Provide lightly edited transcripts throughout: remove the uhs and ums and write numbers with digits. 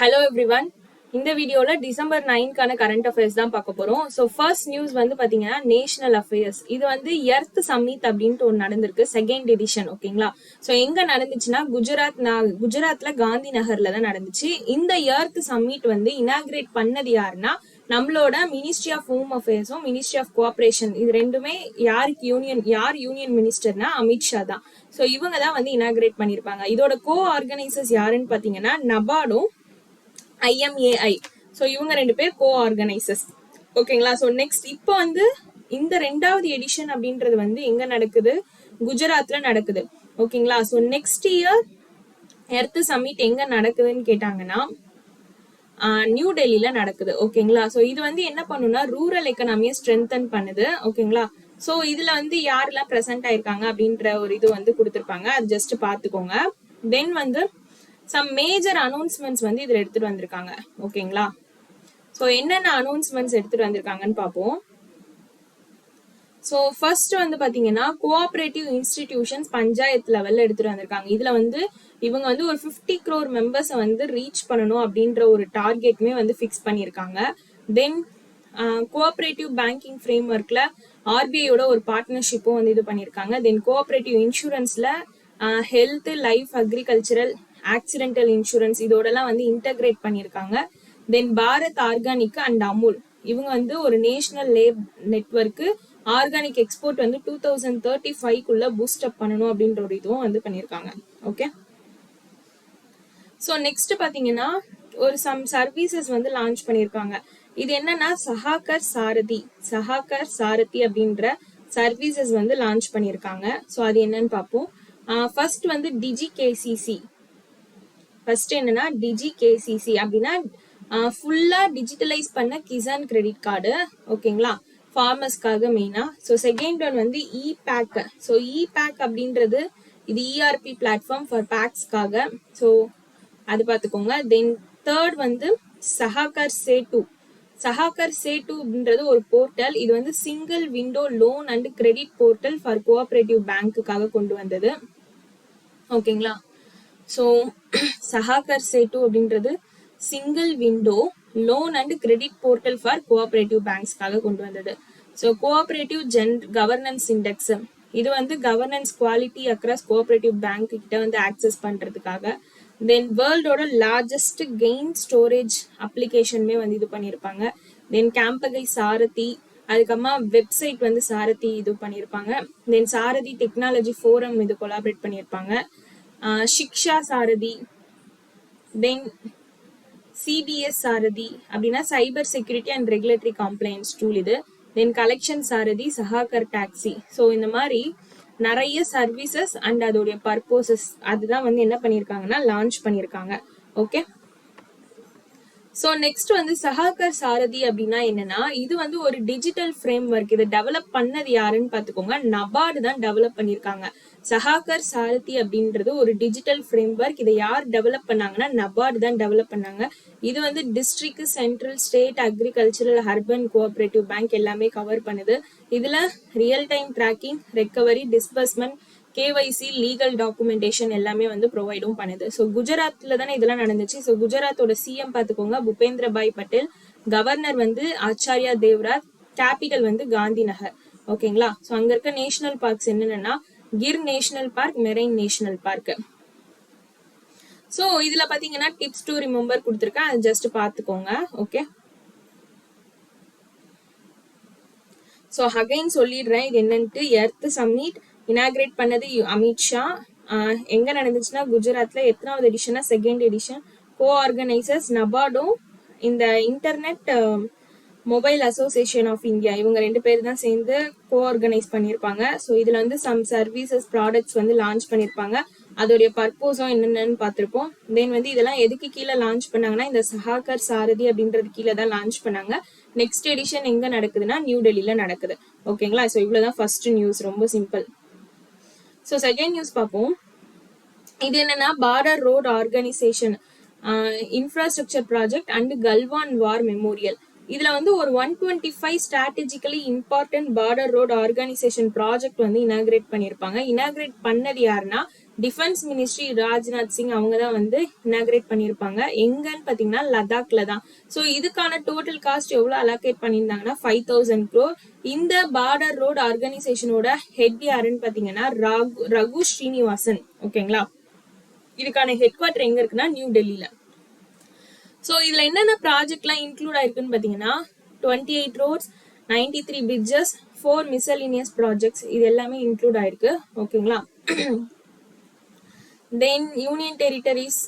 Hello everyone. இந்த வீடியோல December 9க்கான current affairs தான் பார்க்க போறோம். ஸோ ஃபர்ஸ்ட் நியூஸ் வந்து பாத்தீங்கன்னா நேஷனல் அஃபேர்ஸ். இது வந்து எர்த் சம்மிட் அப்படின்ட்டு ஒன்று நடந்திருக்கு, செகண்ட் எடிஷன். ஓகேங்களா? ஸோ எங்க நடந்துச்சுன்னா குஜராத்ல காந்தி நகர்ல தான் நடந்துச்சு. இந்த எர்த் சம்மிட் வந்து இனாகிரேட் பண்ணது யாருன்னா நம்மளோட மினிஸ்ட்ரி ஆஃப் ஹோம் அஃபேர்ஸும் மினிஸ்ட்ரி ஆஃப் கோஆபரேஷன். இது ரெண்டுமே யார் யூனியன் மினிஸ்டர்னா அமித்ஷா தான். ஸோ இவங்க தான் வந்து இனாகிரேட் பண்ணியிருப்பாங்க. இதோட கோ ஆர்கனைசர்ஸ் யாருன்னு பாத்தீங்கன்னா நபார்டும் IMAI. ஸோ இவங்க ரெண்டு பேர் கோ ஆர்கனைசர்ஸ். ஓகேங்களா? ஸோ நெக்ஸ்ட் இப்போ வந்து இந்த ரெண்டாவது எடிஷன் அப்படின்றது வந்து எங்க நடக்குது? குஜராத்ல நடக்குது. ஓகேங்களா? So next year earth summit எங்க நடக்குதுன்னு கேட்டாங்கன்னா நியூ டெல்லியில நடக்குது. ஓகேங்களா? ஸோ இது வந்து என்ன பண்ணுன்னா ரூரல் எக்கனாமியை ஸ்ட்ரென்தன் பண்ணுது. ஓகேங்களா? ஸோ இதுல வந்து யாரெல்லாம் ப்ரெசென்ட் ஆயிருக்காங்க அப்படின்ற ஒரு இது வந்து கொடுத்துருப்பாங்க, அது ஜஸ்ட் பாத்துக்கோங்க. தென் வந்து சம் மேஜர் அனௌன்ஸ்மெண்ட்ஸ் வந்து இதுல எடுத்துட்டு வந்திருக்காங்க. ஓகேங்களா? ஸோ என்னென்ன அனௌன்ஸ்மெண்ட்ஸ் எடுத்துட்டு வந்திருக்காங்கன்னு பார்ப்போம். ஸோ ஃபர்ஸ்ட் வந்து பாத்தீங்கன்னா கோஆபரேட்டிவ் இன்ஸ்டிடியூஷன்ஸ் பஞ்சாயத்து லெவல்ல எடுத்துட்டு வந்திருக்காங்க. இதுல வந்து இவங்க வந்து ஒரு 50 crore மெம்பர்ஸை வந்து ரீச் பண்ணணும் அப்படின்ற ஒரு டார்கெட்டுமே வந்து ஃபிக்ஸ் பண்ணியிருக்காங்க. தென் கோஆபரேட்டிவ் பேங்கிங் ஃப்ரேம் ஒர்க்ல RBIயோட ஒரு பார்ட்னர்ஷிப்பும் வந்து இது பண்ணியிருக்காங்க. தென் கோஆபரேட்டிவ் இன்சூரன்ஸ்ல health, life, agricultural, accidental insurance இதோடலாம் வந்து இன்டகிரேட் பண்ணியிருக்காங்க. Then Bharat organic and Amul இவங்க வந்து ஒரு national lab network organic export வந்து 2035க்குள்ள பூஸ்ட் அப் பண்ணணும் அப்படின்ற ஒரு இதுவும் வந்து பண்ணியிருக்காங்க. ஓகே. ஸோ நெக்ஸ்ட் பாத்தீங்கன்னா ஒரு சம் சர்வீசஸ் வந்து லான்ச் பண்ணியிருக்காங்க. இது என்னன்னா சஹாகர் சாரதி அப்படின்ற சர்வீசஸ் வந்து லான்ச் பண்ணியிருக்காங்க. ஸோ அது என்னன்னு பார்ப்போம். ஃபர்ஸ்ட் வந்து ஃபர்ஸ்ட் என்னன்னா டிஜி-கேசிசி அப்படின்னா ஃபுல்லா டிஜிட்டலைஸ் பண்ண கிசான் கிரெடிட் கார்டு. ஓகேங்களா? ஃபார்மர்ஸ்க்காக மெயினா. ஸோ செகண்ட் ஒன் வந்து இ-பேக். ஸோ இ-பேக் அப்படின்றது இது ERP பிளாட்ஃபார்ம் ஃபார் பேக்ஸ்க்காக. ஸோ அது பார்த்துக்கோங்க. தென் தேர்ட் வந்து சஹாகர் சேட்டு அப்படின்றது ஒரு போர்ட்டல். இது வந்து single window loan and credit portal for cooperative பேங்க்குக்காக கொண்டு வந்தது. ஓகேங்களா? ஸோ சஹாகர் சேட்டு அப்படின்றது single window loan and credit portal for cooperative பேங்க்ஸ்க்காக கொண்டு வந்தது. ஸோ கோஆபரேட்டிவ் கவர்னன்ஸ் இண்டெக்ஸ் இது வந்து governance quality across cooperative bank கிட்ட வந்து ஆக்சஸ் பண்றதுக்காக. தென் வேர்ல்டோட லார்ஜஸ்ட் கெயின் ஸ்டோரேஜ் அப்ளிகேஷனுமே வந்து இது பண்ணியிருப்பாங்க. தென் கேம்பகை சாரதி, அதுக்கப்புறமா வெப்சைட் வந்து சாரதி இது பண்ணியிருப்பாங்க. தென் சாரதி டெக்னாலஜி ஃபோரம் இது கொலாபரேட் பண்ணியிருப்பாங்க. சிக்ஷா சாரதி, தென் CBS சாரதி அப்படின்னா cyber security and regulatory compliance tool இது. Then collection Sarathi, Sahakar taxi. So இந்த மாதிரி நிறைய சர்வீசஸ் அண்ட் அதோடைய பர்போசஸ் அதுதான் வந்து என்ன பண்ணியிருக்காங்கன்னா லான்ச் பண்ணியிருக்காங்க. ஓகே. ஸோ நெக்ஸ்ட் வந்து சஹாகர் சாரதி அப்படின்னா என்னன்னா இது வந்து ஒரு டிஜிட்டல் ஃப்ரேம் ஒர்க். இதை டெவலப் பண்ணது யாருன்னு பார்த்துக்கோங்க, நபார்டு தான் டெவலப் பண்ணியிருக்காங்க. சஹாகர் சாரதி அப்படின்றது ஒரு டிஜிட்டல் ஃப்ரேம் ஒர்க். இதை யார் டெவலப் பண்ணாங்கன்னா நபார்டு தான் டெவலப் பண்ணாங்க. இது வந்து district, central, state, agricultural, urban cooperative bank எல்லாமே கவர் பண்ணுது. இதுல real time tracking, recovery, disbursement, KYC, legal documentation எல்லாமே வந்து ப்ரொவைடும் பண்ணுது. ஸோ குஜராத்ல தானே இதெல்லாம் நடந்துச்சு. ஸோ குஜராத்தோட CM பார்த்துக்கோங்க பூபேந்திர பாய் பட்டேல், கவர்னர் வந்து ஆச்சாரியா தேவ்ராத், கேபிட்டல் வந்து காந்தி நகர். ஓகேங்களா? ஸோ அங்க இருக்க நேஷனல் பார்க்ஸ் என்னென்னா Gir national park, marine national park. So இதுல பாத்தீங்கன்னா டிப்ஸ் டு ரிமெம்பர் கொடுத்துருக்கேன், அது ஜஸ்ட் பாத்துக்கோங்க. ஓகே. ஸோ அகைன் சொல்லிடுறேன் இது என்னன்ட்டு. எர்த் சம்மிட் இனாகிரேட் பண்ணது அமித்ஷா. எங்க நடந்துச்சுன்னா குஜராத்ல. எத்தனாவது எடிஷனா? Second edition. கோ ஆர்கனைசர்ஸ் நபார்டும் இந்த internet mobile association of India இவங்க ரெண்டு பேர் தான் சேர்ந்து கோ ஆர்கனைஸ் பண்ணியிருப்பாங்க. ஸோ இதுல வந்து சம் சர்வீசஸ் ப்ராடக்ட்ஸ் வந்து லான்ச் பண்ணியிருப்பாங்க. அதோடைய பர்போஸும் என்னென்னு பார்த்துருப்போம். தென் வந்து இதெல்லாம் எதுக்கு கீழே லான்ச் பண்ணாங்கன்னா இந்த சஹாகர் சாரதி அப்படின்றது கீழே தான் லான்ச் பண்ணாங்க. நெக்ஸ்ட் எடிஷன் எங்க நடக்குதுன்னா நியூ டெல்லியில நடக்குது. ஓகேங்களா? ஸோ இவ்வளவுதான் ஃபர்ஸ்ட் நியூஸ், ரொம்ப சிம்பிள். ஸோ செகண்ட் நியூஸ் பார்ப்போம். இது என்னன்னா border road organisation infrastructure project and Galwan war memorial. இதுல வந்து ஒரு 125 strategically important border road organisation project வந்து இனாகிரேட் பண்ணியிருப்பாங்க. இனாகிரேட் பண்ணது யாருன்னா டிஃபென்ஸ் மினிஸ்ட்ரி ராஜ்நாத் சிங் அவங்க தான் வந்து இனாகிரேட் பண்ணியிருப்பாங்க. எங்கன்னு பாத்தீங்கன்னா லடாக்ல தான். ஸோ இதுக்கான டோட்டல் காஸ்ட் எவ்வளவு அலோகேட் பண்ணியிருந்தாங்கன்னா 5000 crore. இந்த பார்டர் ரோட் ஆர்கனைசேஷனோட ஹெட் யாருன்னு பாத்தீங்கன்னா ரகு ஸ்ரீனிவாசன். ஓகேங்களா, இதுக்கான ஹெட் குவார்டர் எங்க இருக்குன்னா நியூ டெல்லியில. ஸோ இதுல என்னென்ன ப்ராஜெக்ட்லாம் இன்க்ளூட் ஆயிருக்குன்னு பாத்தீங்கன்னா 28 roads, 93 bridges, 4 miscellaneous projects, இது எல்லாமே இன்க்ளூட் ஆயிருக்கு. ஓகேங்களா, தென் union territories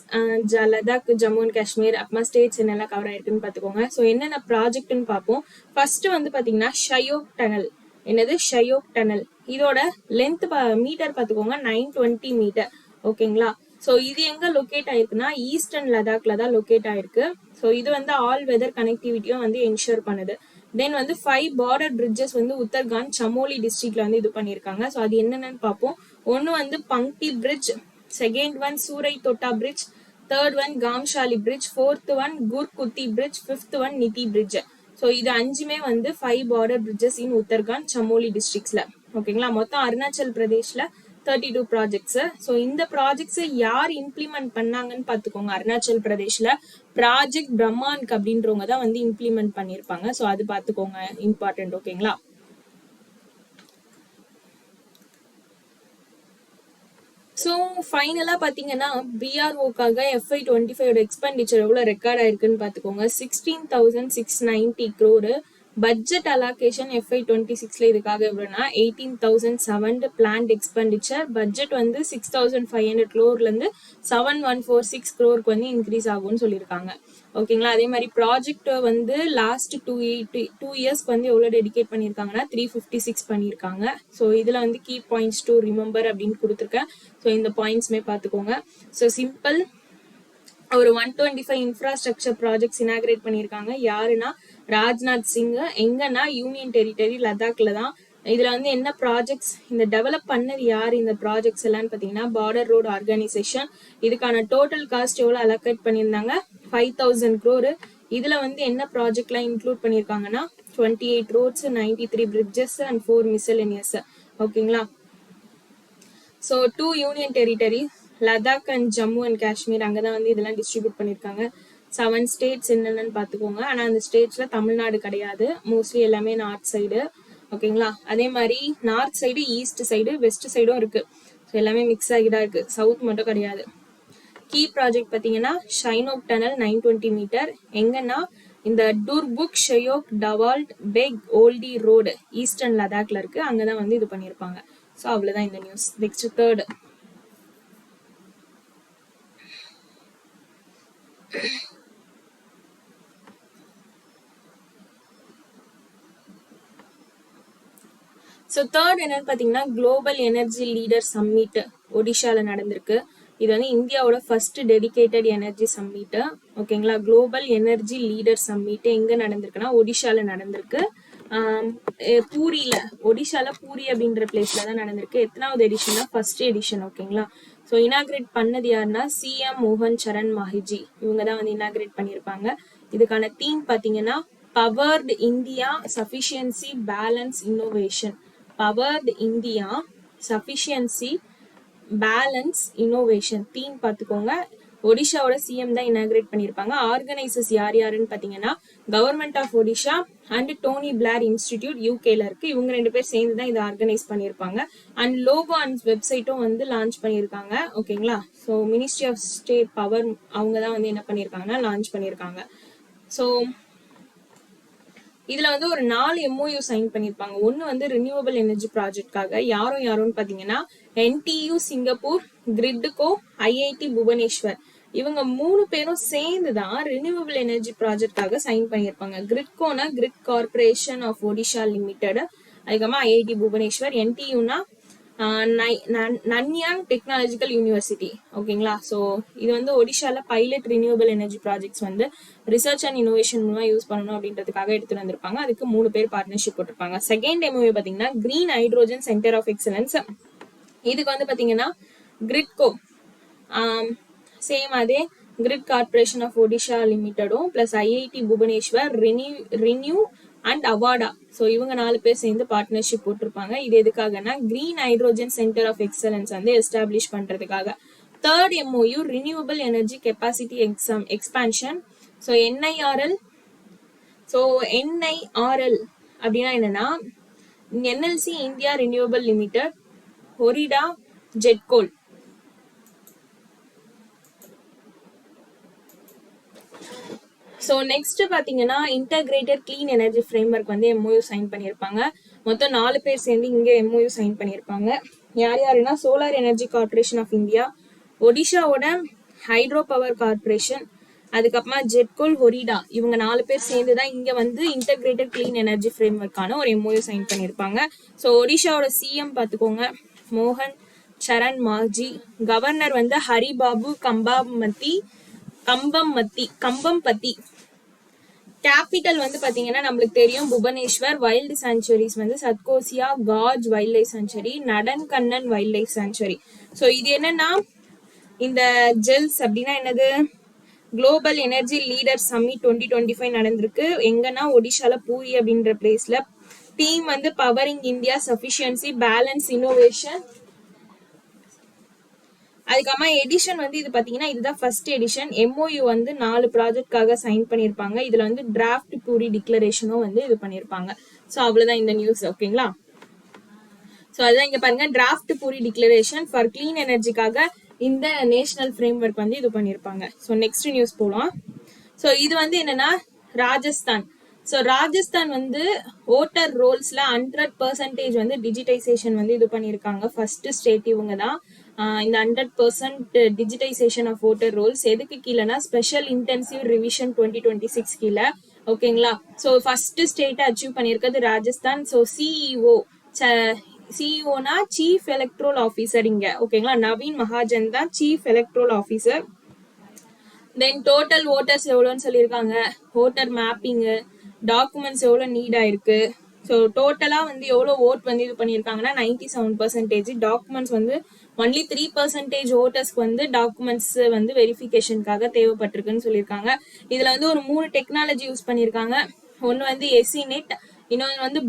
Ladakh, Jammu and Kashmir, அப்புறமா ஸ்டேட்ஸ் என்னெல்லாம் கவர் ஆயிருக்குன்னு பாத்துக்கோங்க. ஸோ என்னென்ன ப்ராஜெக்ட்னு பார்ப்போம். ஃபர்ஸ்ட் வந்து பாத்தீங்கன்னா ஷயோக் டனல். என்னது ஷயோக் டனல்? இதோட லென்த் மீட்டர் பாத்துக்கோங்க 920 மீட்டர். ஓகேங்களா, ஸோ இது எங்க லொக்கேட் ஆயிருக்குன்னா ஈஸ்டர்ன் லடாக்ல தான் லொக்கேட் ஆயிருக்கு. ஸோ இது வந்து ஆல் வெதர் கனெக்டிவிட்டியும் வந்து என்ஷூர் பண்ணுது. தென் வந்து 5 பார்டர் பிரிட்ஜஸ் வந்து உத்தர்காண்ட், சமோலி டிஸ்ட்ரிக்ட்ல வந்து இது பண்ணியிருக்காங்க. ஸோ அது என்னென்னு பார்ப்போம். ஒன்னு வந்து Bangi bridge, second one Surai Thota bridge, third one Kamshali bridge, fourth one Gurguti bridge, fifth one Niti bridge. So இது அஞ்சுமே வந்து 5 border bridges in Uttarakhand, Chamoli டிஸ்ட்ரிக்ட்ஸ்ல. ஓகேங்களா, மொத்தம் அருணாச்சல் பிரதேஷ்ல 32 ப்ராஜெக்ட்ஸ். ஸோ இந்த ப்ராஜெக்ட்ஸ் யார் இம்ப்ளிமெண்ட் பண்ணாங்கன்னு பாத்துக்கோங்க. அருணாச்சல் பிரதேஷ்ல ப்ராஜெக்ட் பிரம்மான்க் அப்படின்றவங்க தான் வந்து இம்ப்ளிமெண்ட் பண்ணிருப்பாங்க. ஸோ அது பாத்துக்கோங்க, இம்பார்ட்டன்ட். ஓகேங்களா, ஸோ ஃபைனலா பாத்தீங்கன்னா பிஆர்ஓக்காக FY25 எக்ஸ்பெண்டிச்சர் எவ்வளவு ரெக்கார்ட் ஆயிருக்குன்னு பாத்துக்கோங்க. 16,690 crore. பட்ஜெட் அலோகேஷன் FY26ல இதுக்காக எவ்வளவுனா 18,007 பிளான்ட் எக்ஸ்பெண்டிச்சர். பட்ஜெட் வந்து 6,500 crore இருந்து 7,146 crore வந்து இன்க்ரீஸ் ஆகும்னு சொல்லியிருக்காங்க. ஓகேங்களா, அதே மாதிரி ப்ராஜெக்ட் வந்து லாஸ்ட் 2 இயர்ஸ்க்கு வந்து எவ்வளவு டெடிகேட் பண்ணியிருக்காங்கன்னா 356 பண்ணியிருக்காங்க. ஸோ இதுல வந்து கீ பாயிண்ட்ஸ் டு ரிமெம்பர் அப்படின்னு கொடுத்துருக்கேன். ஸோ இந்த பாயிண்ட்ஸ்மே பார்த்துக்கோங்க. ஸோ சிம்பிள் ஒரு 125 இன்ஃப்ராஸ்ட்ரக்சர் ப்ராஜெக்ட்ஸ் இனாகிரேட் பண்ணியிருக்காங்க. யாருன்னா ராஜ்நாத் சிங். எங்கன்னா யூனியன் டெரிட்டரி லடாக்ல தான். இதுல வந்து என்ன ப்ராஜெக்ட்ஸ் இந்த டெவலப் பண்ணது யார் இந்த ப்ராஜெக்ட்ஸ் எல்லாம் பாத்தீங்கன்னா பார்டர் ரோட் ஆர்கனைசேஷன். இதுக்கான டோட்டல் காஸ்ட் எவ்வளவு அலோகேட் பண்ணியிருந்தாங்க 5,000 crore. இதுல வந்து என்ன ப்ராஜெக்ட் எல்லாம் இன்க்ளூட் பண்ணிருக்காங்கன்னா 28 roads, 93 bridges and 4 miscellaneous. ஓகேங்களா, so 2 union territory Ladakh and Jammu and Kashmir அங்கதான் வந்து இதெல்லாம் டிஸ்ட்ரிபியூட் பண்ணிருக்காங்க. 7 ஸ்டேட்ஸ் என்னென்னு பாத்துக்கோங்க. ஆனா அந்த ஸ்டேட்ஸ்ல தமிழ்நாடு கிடையாது, மோஸ்ட்லி எல்லாமே நார்த் சைடு. ஓகேங்களா, அதே மாதிரி north side, east side, west சைடும் இருக்கு. ஸோ எல்லாமே மிக்ஸ் ஆகிதான் இருக்கு, சவுத் மட்டும் கிடையாது. கீ ப்ராஜெக்ட் பாத்தீங்கன்னா ஷைனோக் டனல் 920 மீட்டர். எங்கன்னா இந்த டுர்புக் ஷயோக் டவால்ட் பெக் ஓல்டி ரோடு ஈஸ்டர்ன் லடாக்ல இருக்கு. அங்கதான் வந்து இது பண்ணிருப்பாங்க. ஸோ அவ்வளவுதான் இந்த news. Next third. So third என்னன்னு பாத்தீங்கன்னா குளோபல் எனர்ஜி லீடர் சம்மிட் ஒடிஷால நடந்திருக்கு. இது வந்து இந்தியாவோட ஃபர்ஸ்ட் டெடிகேட்டட் எனர்ஜி சம்மிட். ஓகேங்களா, குளோபல் எனர்ஜி லீடர் சம்மிட் எங்க நடந்திருக்குன்னா ஒடிஷால நடந்திருக்கு. பூரியில, ஒடிஷால பூரி அப்படின்ற பிளேஸ்ல தான் நடந்திருக்கு. எத்தனாவது எடிஷன்னா ஃபர்ஸ்ட் எடிஷன். ஓகேங்களா, ஸோ இனாகிரேட் பண்ணது யாருன்னா CM மோகன் சரண் மாஹிஜி. இவங்க தான் வந்து இனாகிரேட் பண்ணியிருப்பாங்க. இதுக்கான தீம் பாத்தீங்கன்னா powered India sufficiency balance innovation. Powered India sufficiency balance innovation theme பாத்துக்கோங்க. ஒடிஷாவோட CM தான் இனாகிரேட் பண்ணிருப்பாங்க. ஆர்கனைசர்ஸ் யார் யாருன்னு பாத்தீங்கன்னா government of Odisha and Tony Blair institute UKல இருக்கு. இவங்க 2 பேர் சேர்ந்து தான் இதை ஆர்கனைஸ் பண்ணிருப்பாங்க. அண்ட் லோகோ அண்ட் வெப்சைட்டும் வந்து லான்ச் பண்ணிருக்காங்க. ஓகேங்களா, so ministry of state power அவங்க தான் வந்து என்ன பண்ணிருக்காங்கன்னா லான்ச் பண்ணிருக்காங்க. ஸோ இதுல வந்து ஒரு 4 MOU சைன் பண்ணிருப்பாங்க. ஒன்னு வந்து ரினியூவபிள் எனர்ஜி ப்ராஜெக்ட்காக யாருன்னு பாத்தீங்கன்னா NTU Singapore, Gridco, IIT Bhubaneswar. இவங்க 3 பேரும் சேர்ந்துதான் ரினியூவபிள் எனர்ஜி ப்ராஜெக்ட்காக சைன் பண்ணிருப்பாங்க. கிரிட்கோனா grid corporation of Odisha limited, அதுக்கப்புறமா IIT புவனேஸ்வர். NTUனா நன்யாங் டெக்னாலஜிக்கல் யூனிவர்சிட்டி. ஓகேங்களா, ஸோ இது வந்து ஒடிஷால பைலட் ரினியூவபிள் எனர்ஜி ப்ராஜெக்ட்ஸ் வந்து ரிசர்ச் அண்ட் இனோவேஷன் மூலமா யூஸ் பண்ணணும் அப்படின்றதுக்காக எடுத்துட்டு வந்திருப்பாங்க. அதுக்கு 3 பேர் பார்ட்னர்ஷிப் போட்டிருப்பாங்க. செகண்ட் MOU பாத்தீங்கன்னா green hydrogen centre of excellence. இதுக்கு வந்து பாத்தீங்கன்னா கிரிட்கோ சேம் அதே கிரிட் கார்பரேஷன் ஆஃப் ஒடிஷா லிமிடெடும் plus IIT Bhubaneswar ReNew and Avaada. So இவங்க 4 பேர் சேர்ந்து பார்ட்னர்ஷிப் போட்டிருப்பாங்க. இது எதுக்காகனா green hydrogen centre of excellence வந்து எஸ்டாப்ளிஷ் பண்றதுக்காக. Third MOU renewable energy capacity expansion. So NIRL. So NIRL அப்படின்னா என்னன்னா NLC India renewable limited, OREDA, GEDCOL. So next பாத்தீங்கன்னா இன்டகிரேட்டட் கிளீன் எனர்ஜி ஃப்ரேம்வொர்க் வந்து எம்ஓயு சைன் பண்ணியிருப்பாங்க. மொத்தம் 4 பேர் சேர்ந்து இங்க எம்ஓயு சைன் பண்ணியிருப்பாங்க. யார் யாருன்னா solar energy corporation of India, ஒடிஷாவோட ஹைட்ரோ பவர் கார்பரேஷன், அதுக்கப்புறமா ஜெட்கோல், ஒரிடா. இவங்க 4 பேர் சேர்ந்து தான் இங்க வந்து இன்டகிரேட்டட் கிளீன் எனர்ஜி ஃப்ரேம்வொர்க்கான ஒரு எம்ஓயு சைன் பண்ணியிருப்பாங்க. ஸோ ஒடிஷாவோட சிஎம் பார்த்துக்கோங்க மோகன் சரண் மாஜி, கவர்னர் வந்து ஹரிபாபு கம்பம்பத்தி. கேபிட்டல் வந்து பாத்தீங்கன்னா நம்மளுக்கு தெரியும் புவனேஸ்வர். வைல்டு சாங்சுவரிஸ் வந்து சத்கோசியா, காஜ் wild life sanctuary, Nandankanan wild life sanctuary. So இது என்னன்னா இந்த ஜெல்ஸ் அப்படின்னா என்னது, குளோபல் எனர்ஜி லீடர் சம்மிட் 2025 நடந்திருக்கு. எங்கன்னா ஒடிஷால பூரி அப்படின்ற பிளேஸ்ல. டீம் வந்து powering India sufficiency balance innovation. அதுக்கப்புறமா எடிஷன் வந்து இது பாத்தீங்கன்னா இதுதான் ஃபர்ஸ்ட் எடிஷன். எம்ஓயு வந்து 4 ப்ராஜெக்ட்காக சைன் பண்ணியிருப்பாங்க. இதுல வந்து டிராஃப்ட் பூரி டிக்ளரேஷனும் வந்து இது பண்ணியிருப்பாங்க. ஸோ அவ்வளவுதான் இந்த நியூஸ். ஓகேங்களா. ஸோ அதுதான் இங்க பாருங்க draft Puri declaration for clean எனர்ஜிக்காக இந்த நேஷனல் ஃப்ரேம்வொர்க் வந்து இது பண்ணியிருப்பாங்க. ஸோ நெக்ஸ்ட் நியூஸ் போலாம். ஸோ இது வந்து என்னன்னா ராஜஸ்தான். ஸோ ராஜஸ்தான் வந்து ஓட்டர் ரோல்ஸ்ல 100% வந்து டிஜிட்டைசேஷன் வந்து இது பண்ணியிருக்காங்க. ஃபர்ஸ்ட் ஸ்டேட் இவங்க தான் இந்த 100% டிஜிட்டைசேஷன் ஆஃப் ஓட்டர் ரோல்ஸ். எதுக்கு கீழேனா ஸ்பெஷல் இன்டென்சிவ் ரிவிஷன் 2026 கீழே. ஓகேங்களா. ஸோ ஃபர்ஸ்ட் ஸ்டேட்டை அச்சீவ் பண்ணியிருக்கிறது ராஜஸ்தான். ஸோ சிஇஓனா சீஃப் எலக்ட்ரல் ஆஃபீஸர் இங்க. ஓகேங்களா. நவீன் மகாஜன் தான் chief electoral officer. Then total voters எவ்வளோன்னு சொல்லியிருக்காங்க. ஓட்டர் மேப்பிங்கு டாக்குமெண்ட்ஸ் எவ்வளோ நீட் ஆயிருக்கு. ஸோ டோட்டலாக வந்து எவ்வளோ ஓட் வந்து இது பண்ணியிருக்காங்கன்னா 97%. டாக்குமெண்ட்ஸ் வந்து ஒன்லி 3% ஓட்டர்ஸ்க்கு வந்து டாக்குமெண்ட்ஸ் வந்து வெரிஃபிகேஷனுக்காக தேவைப்பட்டிருக்குன்னு சொல்லியிருக்காங்க. இதில் வந்து ஒரு 3 டெக்னாலஜி யூஸ் பண்ணியிருக்காங்க. ஒன்று வந்து எஸ்இநெட், இன்னொன்று வந்து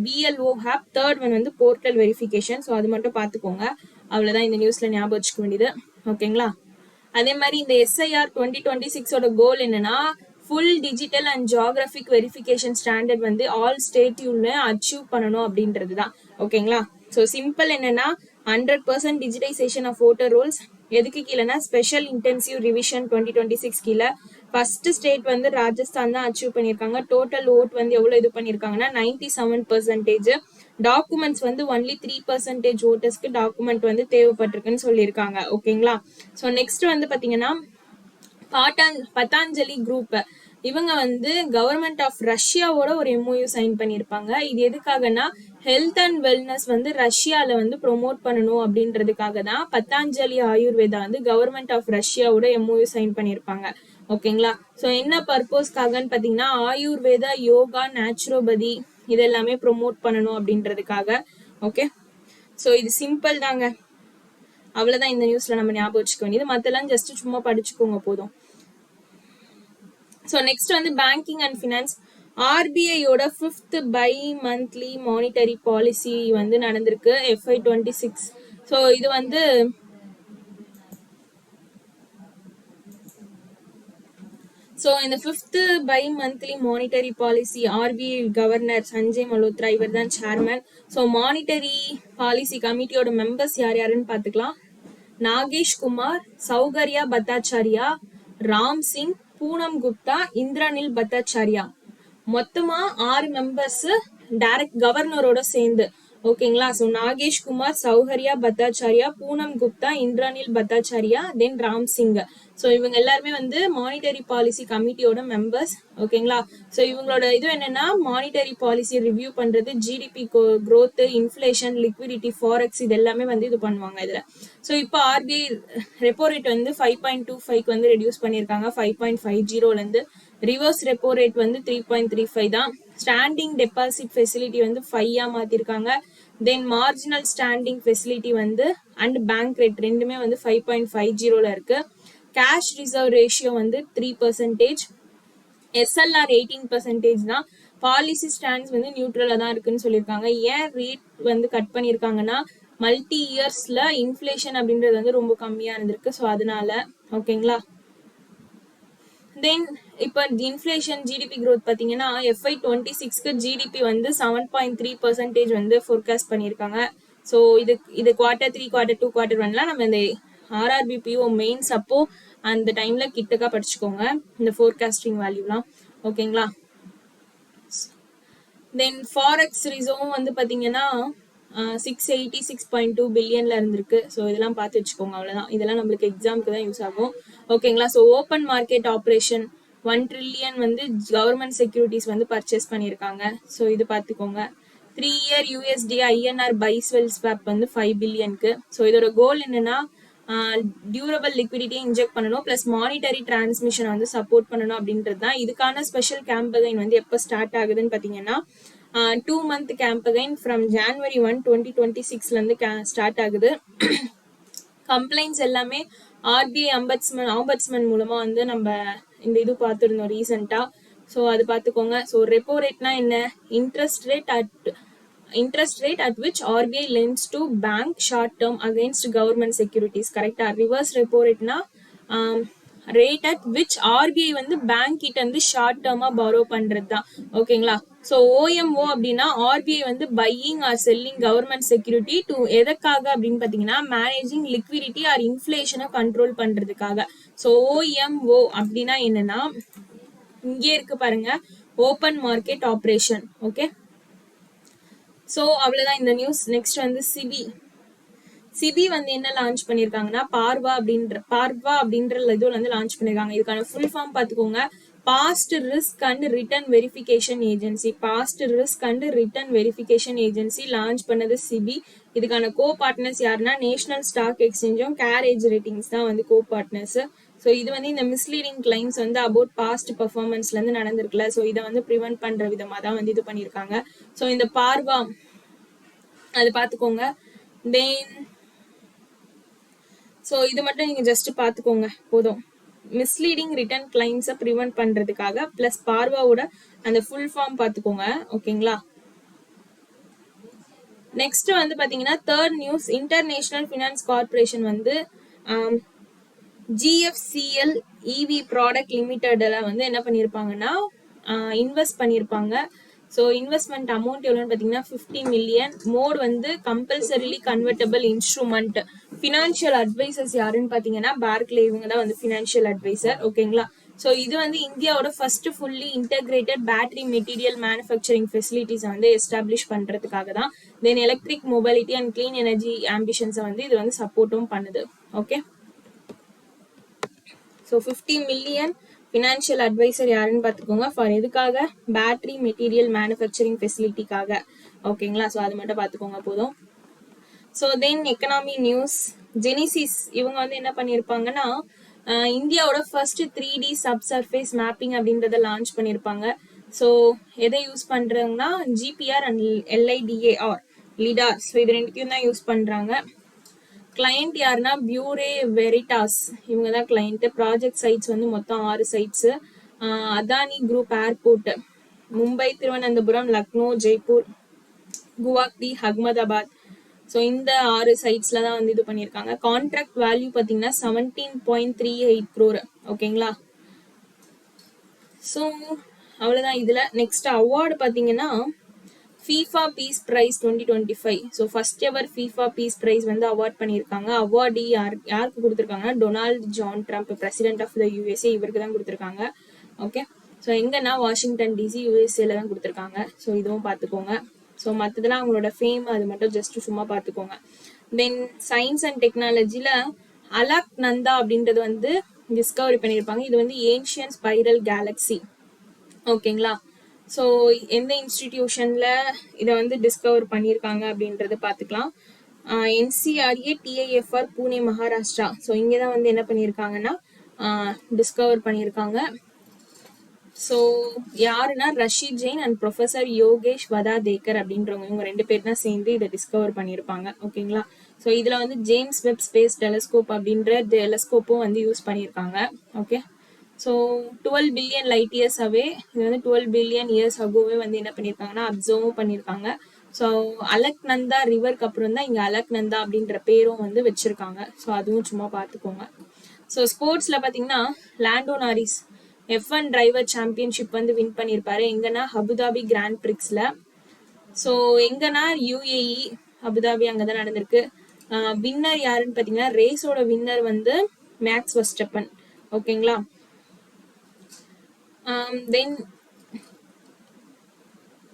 பிஎல்ஓ ஹேப், தேர்ட் ஒன் வந்து போர்ட்டல் வெரிஃபிகேஷன். ஸோ அது மட்டும் பார்த்துக்கோங்க. அவ்வளோதான் இந்த நியூஸில் ஞாபகம் வச்சுக்க வேண்டியது. ஓகேங்களா. அதே மாதிரி இந்த எஸ்ஐஆர் 2026 கோல் என்னன்னா full digital and geographic verification standard வந்து ஆல் ஸ்டேட்யூல்ல அச்சீவ் பண்ணணும் அப்படின்றது தான். ஓகேங்களா. ஸோ சிம்பிள் என்னன்னா 100% டிஜிட்டைசேஷன் ஆஃப் ஓட்டர் ரோல்ஸ். எதுக்கு கீழேனா ஸ்பெஷல் இன்டென்சிவ் ரிவிஷன் 2026 கீழே. ஃபர்ஸ்ட் ஸ்டேட் வந்து ராஜஸ்தான் தான் அச்சீவ் பண்ணியிருக்காங்க. டோட்டல் ஓட் வந்து எவ்வளவு இது பண்ணியிருக்காங்கன்னா 97%. டாக்குமெண்ட்ஸ் வந்து ஒன்லி 3% ஓட்டர்ஸ்க்கு டாக்குமெண்ட் வந்து தேவைப்பட்டிருக்குன்னு சொல்லியிருக்காங்க. ஓகேங்களா. ஸோ நெக்ஸ்ட் வந்து பாத்தீங்கன்னா பதாஞ்சலி குரூப். இவங்க வந்து கவர்மெண்ட் ஆஃப் ரஷ்யாவோட ஒரு எம்ஓயு சைன் பண்ணியிருப்பாங்க. இது எதுக்காகனா ஹெல்த் அண்ட் வெல்னஸ் வந்து ரஷ்யால வந்து ப்ரொமோட் பண்ணணும் அப்படின்றதுக்காக தான் பதாஞ்சலி ஆயுர்வேதா வந்து கவர்மெண்ட் ஆஃப் ரஷ்யாவோட எம்ஓயு சைன் பண்ணியிருப்பாங்க. ஓகேங்களா. ஸோ என்ன பர்பஸ்க்காகன்னு பார்த்தீங்கன்னா ஆயுர்வேதா, யோகா, நேச்சுரோபதி இது எல்லாமே ப்ரொமோட் பண்ணணும் அப்படின்றதுக்காக. ஓகே. ஸோ இது சிம்பிள் தாங்க. அவ்வளவுதான் இந்த நியூஸ்ல நம்ம ஞாபகம் வச்சுக்க வேண்டியது. மத்தெல்லாம் ஜஸ்ட் சும்மா படிச்சுக்கோங்க போதும். ஸோ நெக்ஸ்ட் வந்து பேங்கிங் அண்ட் ஃபினான்ஸ். ஆர்பிஐயோட 5th bi monthly monetary policy வந்து நடந்திருக்கு FY 26. ஸோ இது வந்து இந்த 5th bi monthly monetary policy RBI governor Sanjay Malhotra இவர் தான் சேர்மன். ஸோ மானிட்டரி பாலிசி கமிட்டியோட மெம்பர்ஸ் யார் யாருன்னு பார்த்துக்கலாம். நாகேஷ் குமார், சௌகர்யா பட்டாச்சாரியா, ராம் சிங், பூனம் குப்தா, இந்திரனில் பட்டாச்சாரியா. மொத்தமா 6 மெம்பர்ஸ் டைரக்ட் கவர்னரோட சேர்ந்து. ஓகேங்களா. ஸோ நாகேஷ் குமார், சௌகர்யா பட்டாச்சாரியா, பூனம் குப்தா, இந்திரனில் பட்டாச்சாரியா, தென் ராம் சிங். ஸோ இவங்க எல்லாருமே வந்து மானிட்டரி பாலிசி கமிட்டியோட மெம்பர்ஸ். ஓகேங்களா. ஸோ இவங்களோட இது என்னன்னா மானிட்டரி பாலிசி ரிவ்யூ பண்றது, GDP growth, inflation, liquidity, forex இது எல்லாமே வந்து இது பண்ணுவாங்க இதுல. ஸோ இப்போ ஆர்பிஐ ரெப்போ ரேட் வந்து 5.25 வந்து ரெடியூஸ் பண்ணியிருக்காங்க 5.50 இருந்து. ரிவர்ஸ் ரெப்போ ரேட் வந்து 3.35 தான். ஸ்டாண்டிங் டெபாசிட் ஃபெசிலிட்டி வந்து 5 மாத்திருக்காங்க. தென் மார்ஜினல் ஸ்டாண்டிங் ஃபெசிலிட்டி வந்து அண்ட் பேங்க் ரேட் ரெண்டுமே வந்து 5.50 இருக்கு. கேஷ் ரிசர்வ் ரேஷியோ வந்து 3%, எஸ்எல்ஆர் 18% தான். பாலிசி ஸ்டாண்ட்ஸ் வந்து நியூட்ரலா தான் இருக்குன்னு சொல்லியிருக்காங்க. ஏன் ரேட் வந்து கட் பண்ணியிருக்காங்கன்னா மல்டி இயர்ஸ்ல இன்ஃபிளேஷன் அப்படின்றது வந்து ரொம்ப கம்மியா இருந்திருக்கு. ஸோ அதனால ஓகேங்களா. தென் இப்போ இன்ஃபிளேஷன் ஜிடிபி க்ரோத் பார்த்தீங்கன்னா FY26க்கு ஜிடிபி வந்து 7.3% வந்து ஃபோர்காஸ்ட் பண்ணியிருக்காங்க. ஸோ இது Q3, Q2, Q1லாம் நம்ம இந்த RRBPO மெயின்ஸ் அப்போ அந்த டைம்ல கிட்டக்கா படிச்சுக்கோங்க இந்த ஃபோர்காஸ்டிங் வேல்யூலாம். ஓகேங்களா. தென் ஃபாரெக்ஸ் ரிசர்வும் வந்து பார்த்தீங்கன்னா 686.2 பில்லியன்ல இருந்திருக்கு. ஸோ இதெல்லாம் பார்த்து வச்சுக்கோங்க. அவ்வளோதான். இதெல்லாம் நம்மளுக்கு எக்ஸாமுக்கு தான் யூஸ் ஆகும். ஓகேங்களா. So open market operation 1 trillion வந்து கவர்மெண்ட் செக்யூரிட்டிஸ் வந்து பர்ச்சேஸ் பண்ணியிருக்காங்க. ஸோ இது பார்த்துக்கோங்க. 3 year USD INR பைஸ்வெல் ஸ்வாப் வந்து 5 பில்லியனுக்கு. ஸோ இதோட கோல் என்னன்னா டியூரபிள் லிக்விடிட்டியை இன்ஜெக்ட் பண்ணணும், பிளஸ் மானிட்டரி டிரான்ஸ்மிஷனை வந்து சப்போர்ட் பண்ணணும் அப்படின்றது தான். இதுக்கான ஸ்பெஷல் கேம்பெயின் வந்து எப்போ ஸ்டார்ட் ஆகுதுன்னு பார்த்தீங்கன்னா 2 month கேம்பெயின் ஃப்ரம் January 1, 2026லேருந்து ஸ்டார்ட் ஆகுது. கம்ப்ளைண்ட்ஸ் எல்லாமே ஆர்பிஐ ஆம்பட்ஸ்மன் மூலமா வந்து நம்ம இந்த இது பார்த்துருந்தோம் ரீசெண்டாக. ஸோ அது பார்த்துக்கோங்க. ஸோ ரெப்போ ரேட்னா என்ன? interest rate at which RBI lends to bank short term against government securities. கரெக்டா? ரிவர்ஸ் ரெப்போ ரேட்னா ரேட் அட் விச் ஆர்பிஐ வந்து பேங்க் கிட்ட வந்து ஷார்ட் டேர்மா பாரோ பண்றது தான். ஓகேங்களா. ஸோ ஓஎம்ஓ அப்படின்னா ஆர்பிஐ வந்து buying are selling government security to எதற்காக அப்படின்னு பார்த்தீங்கன்னா மேனேஜிங் லிக்விடிட்டி ஆர் இன்ஃபிளேஷனை கண்ட்ரோல் பண்றதுக்காக. ஸோ ஓஎம்ஓ அப்படின்னா என்னன்னா இங்கே இருக்கு பாருங்க, open market operation. Okay. So அவ்வளோதான் இந்த நியூஸ். நெக்ஸ்ட் வந்து சிபி வந்து என்ன லான்ச் பண்ணியிருக்காங்கன்னா பார்வா அப்படின்ற இதுல வந்து லான்ச் பண்ணியிருக்காங்க. இதுக்கான ஃபுல் ஃபார்ம் பார்த்துக்கோங்க. Past risk and return verification agency launch பண்ணது சிபி. இதுக்கான கோ பார்ட்னர்ஸ் யாருன்னா நேஷனல் ஸ்டாக் எக்ஸ்சேஞ்சும் கேரேஜ் ரேட்டிங்ஸ் தான் வந்து கோ பார்ட்னர்ஸ். ஸோ இது வந்து இந்த மிஸ்லீடிங் கிளைம்ஸ் வந்து அபவுட் பாஸ்ட் பர்ஃபார்மன்ஸ்ல இருந்து நடந்திருக்குல்ல, ஸோ இதை வந்து ப்ரிவென்ட் பண்ற விதமா தான் வந்து இது பண்ணியிருக்காங்க. ஸோ இந்த பார்வா அது பார்த்துக்கோங்க. தென் ஸோ இது மட்டும் நீங்க ஜஸ்ட் பார்த்துக்கோங்க போதும். மிஸ்லீடிங் ரிட்டர்ன் கிளைம்ஸை ப்ரிவென்ட் பண்றதுக்காக பிளஸ் பார்வாவோட அந்த ஃபுல் ஃபார்ம் பார்த்துக்கோங்க. ஓகேங்களா. நெக்ஸ்ட் வந்து பாத்தீங்கன்னா third news, international finance corporation வந்து GFCL EV ப்ராடக்ட் லிமிடெட்ல வந்து என்ன பண்ணியிருப்பாங்கன்னா இன்வெஸ்ட் பண்ணியிருப்பாங்க. ஸோ இன்வெஸ்ட்மெண்ட் அமௌண்ட் எவ்வளோன்னு பார்த்தீங்கன்னா 50 million. மோட் வந்து compulsorily convertible instrument. Financial advisers யாருன்னு பார்த்தீங்கன்னா பார்க்லே, இவங்க தான் வந்து ஃபினான்ஷியல் அட்வைசர். ஓகேங்களா. ஸோ இது வந்து இந்தியாவோட first fully integrated battery material manufacturing facilities வந்து எஸ்டாப்ளிஷ் பண்றதுக்காக தான். Then electric mobility and clean energy ஆம்பிஷன்ஸை வந்து இது வந்து சப்போர்ட்டும் பண்ணுது. Okay. So 50 million financial adviser யாருன்னு பார்த்துக்கோங்க. ஃபார் எதுக்காக? பேட்டரி மெட்டீரியல் மேனுஃபேக்சரிங் ஃபெசிலிட்டிக்காக. ஓகேங்களா. ஸோ அது மட்டும் பார்த்துக்கோங்க போதும். So then economy news, Genesys இவங்க வந்து என்ன பண்ணியிருப்பாங்கன்னா இந்தியாவோட ஃபர்ஸ்ட் 3D சப்சர்ஃபேஸ் மேப்பிங் அப்படின்றத லான்ச் பண்ணியிருப்பாங்க. ஸோ எதை யூஸ் பண்றாங்கன்னா GPR and LIDAR lidar. So இது ரெண்டுத்தையும் தான் யூஸ் பண்றாங்க. கிளையண்ட் யாருன்னா பியூரே வெரிட்டாஸ், இவங்க தான் கிளையண்ட். ப்ராஜெக்ட் சைட்ஸ் வந்து மொத்தம் 6 sites. Adani group airport Mumbai, Thiruvananthapuram, Lucknow, Jaipur, Guwahati, Ahmedabad. So இந்த 6 சைட்ஸ்ல தான் வந்து இது பண்ணியிருக்காங்க. கான்ட்ராக்ட் வேல்யூ பார்த்தீங்கன்னா 17.38 crore. ஓகேங்களா. ஸோ அவ்வளோதான் இதுல. நெக்ஸ்ட் அவார்டு பார்த்தீங்கன்னா FIFA peace prize 2025. So first ever FIFA peace prize வந்து அவார்ட் பண்ணியிருக்காங்க. அவார்டி யாருக்கு கொடுத்துருக்காங்கன்னா Donald John Trump, president of the USA, இவருக்கு தான் கொடுத்துருக்காங்க. ஓகே. ஸோ எங்கன்னா வாஷிங்டன் DC USAல தான் கொடுத்துருக்காங்க. ஸோ இதுவும் பார்த்துக்கோங்க. ஸோ மற்றதெல்லாம் அவங்களோட ஃபேம், அது மட்டும் ஜஸ்ட் சும்மா பார்த்துக்கோங்க. தென் சயின்ஸ் அண்ட் டெக்னாலஜில அலக் நந்தா அப்படின்றது வந்து டிஸ்கவரி பண்ணியிருப்பாங்க. இது வந்து ஏன்ஷியன் ஸ்பைரல் கேலக்சி. ஓகேங்களா. ஸோ எந்த இன்ஸ்டிடியூஷன்ல இதை வந்து டிஸ்கவர் பண்ணியிருக்காங்க அப்படின்றத பார்த்துக்கலாம். NCRA TIFR Pune, Maharashtra. So இங்கே தான் வந்து என்ன பண்ணியிருக்காங்கன்னா டிஸ்கவர் பண்ணியிருக்காங்க. ஸோ யாருன்னா ரஷீத் ஜெயின் அண்ட் ப்ரொஃபசர் யோகேஷ் வதாதேக்கர் அப்படின்றவங்க, இவங்க 2 பேர் தான் சேர்ந்து இதை டிஸ்கவர் பண்ணியிருப்பாங்க. ஓகேங்களா. ஸோ இதில் வந்து ஜேம்ஸ் வெப் ஸ்பேஸ் டெலஸ்கோப் அப்படின்ற டெலஸ்கோப்பும் வந்து யூஸ் பண்ணியிருக்காங்க. Okay. So 12 billion light years அவே, இது வந்து 12 பில்லியன் இயர்ஸ் அகோவே வந்து என்ன பண்ணியிருக்காங்கன்னா அப்சர்வும் பண்ணியிருக்காங்க. ஸோ அலக்நந்தா ரிவருக்கு அப்புறம் தான் இங்கே அலக்நந்தா அப்படின்ற பேரும் வந்து வச்சிருக்காங்க. ஸோ அதுவும் சும்மா பார்த்துக்கோங்க. ஸோ ஸ்போர்ட்ஸில் பார்த்தீங்கன்னா Lando Naris F1 driver championship வந்து வின் பண்ணியிருப்பாரு. எங்கன்னா அபுதாபி கிராண்ட் பிரிக்ஸில். ஸோ எங்கன்னா UAE அபுதாபி அங்கே தான் நடந்திருக்கு. வின்னர் யாருன்னு பார்த்தீங்கன்னா ரேஸோட வின்னர் வந்து மேக்ஸ் வெர்ஸ்டப்பன். ஓகேங்களா. தென்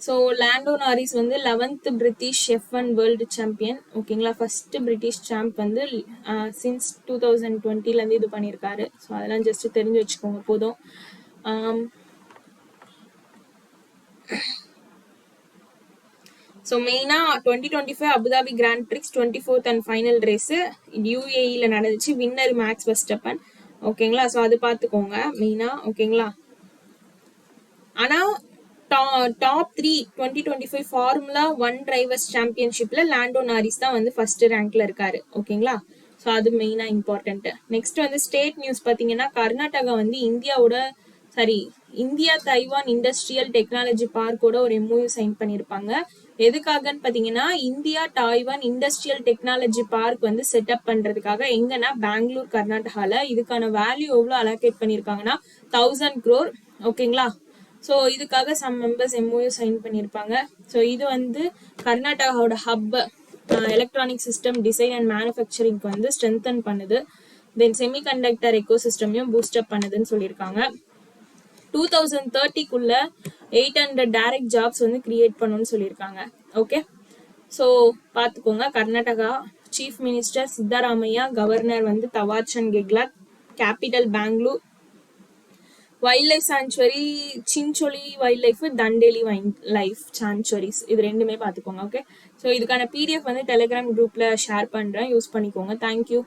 ஸோ லாண்டோ நாரிஸ் வந்து 11th British F1 world champion. ஓகேங்களா. ஃபர்ஸ்ட் பிரிட்டிஷ் சாம்ப் வந்து சின்ஸ் 2020லேருந்து இது பண்ணியிருக்காரு. ஸோ அதெல்லாம் ஜஸ்ட் தெரிஞ்சு வச்சுக்கோங்க போதும். ஸோ மெயினாக 2025 Abu Dhabi grand prix 24th and final race UAEல நடந்துச்சு. Winner Max Verstappen. ஓகேங்களா. ஸோ அது பார்த்துக்கோங்க மெயினாக. ஓகேங்களா. ஆனால் டாப் 3 2025 ஃபார்முலா 1 டிரைவர்ஸ் சாம்பியன்ஷிப்ல லாண்டோ நாரிஸ் தான் வந்து ஃபர்ஸ்ட் ரேங்க்ல இருக்காரு. ஓகேங்களா. ஸோ அது மெயினாக இம்பார்ட்டன்ட். நெக்ஸ்ட் வந்து ஸ்டேட் நியூஸ் பார்த்தீங்கன்னா கர்நாடகா வந்து இந்தியா தைவான் இண்டஸ்ட்ரியல் டெக்னாலஜி பார்க்கோட ஒரு MOU சைன் பண்ணியிருப்பாங்க. எதுக்காகன்னு பார்த்தீங்கன்னா India Taiwan industrial technology park வந்து செட்டப் பண்ணுறதுக்காக. எங்கன்னா பெங்களூர் கர்நாடகாவில். இதுக்கான வேல்யூ எவ்வளோ அலோகேட் பண்ணியிருக்காங்கன்னா 1000 crore. ஓகேங்களா. ஸோ இதுக்காக சம் மெம்பர்ஸ் MOU சைன் பண்ணியிருப்பாங்க. ஸோ இது வந்து கர்நாடகாவோட hub electronic system design and மேனுஃபேக்சரிங்க்கு வந்து ஸ்ட்ரென்தன் பண்ணுது. தென் செமிகண்டக்டர் எக்கோசிஸ்டமையும் பூஸ்டப் பண்ணுதுன்னு சொல்லியிருக்காங்க. 2030க்குள்ள 800 டைரக்ட் ஜாப்ஸ் வந்து கிரியேட் பண்ணணும்னு சொல்லியிருக்காங்க. ஓகே. ஸோ பார்த்துக்கோங்க. Karnataka chief minister Siddaramaiah, governor வந்து Thaawarchand Gehlot, capital Bangalore, wild life sanctuary Chincholi wild life, Dandeli wild life sanctuaries, இது ரெண்டுமே பார்த்துக்கோங்க. ஓகே. ஸோ இதுக்கான PDF வந்து டெலிகிராம் குரூப்ல ஷேர் பண்றேன், யூஸ் பண்ணிக்கோங்க. தேங்க்யூ.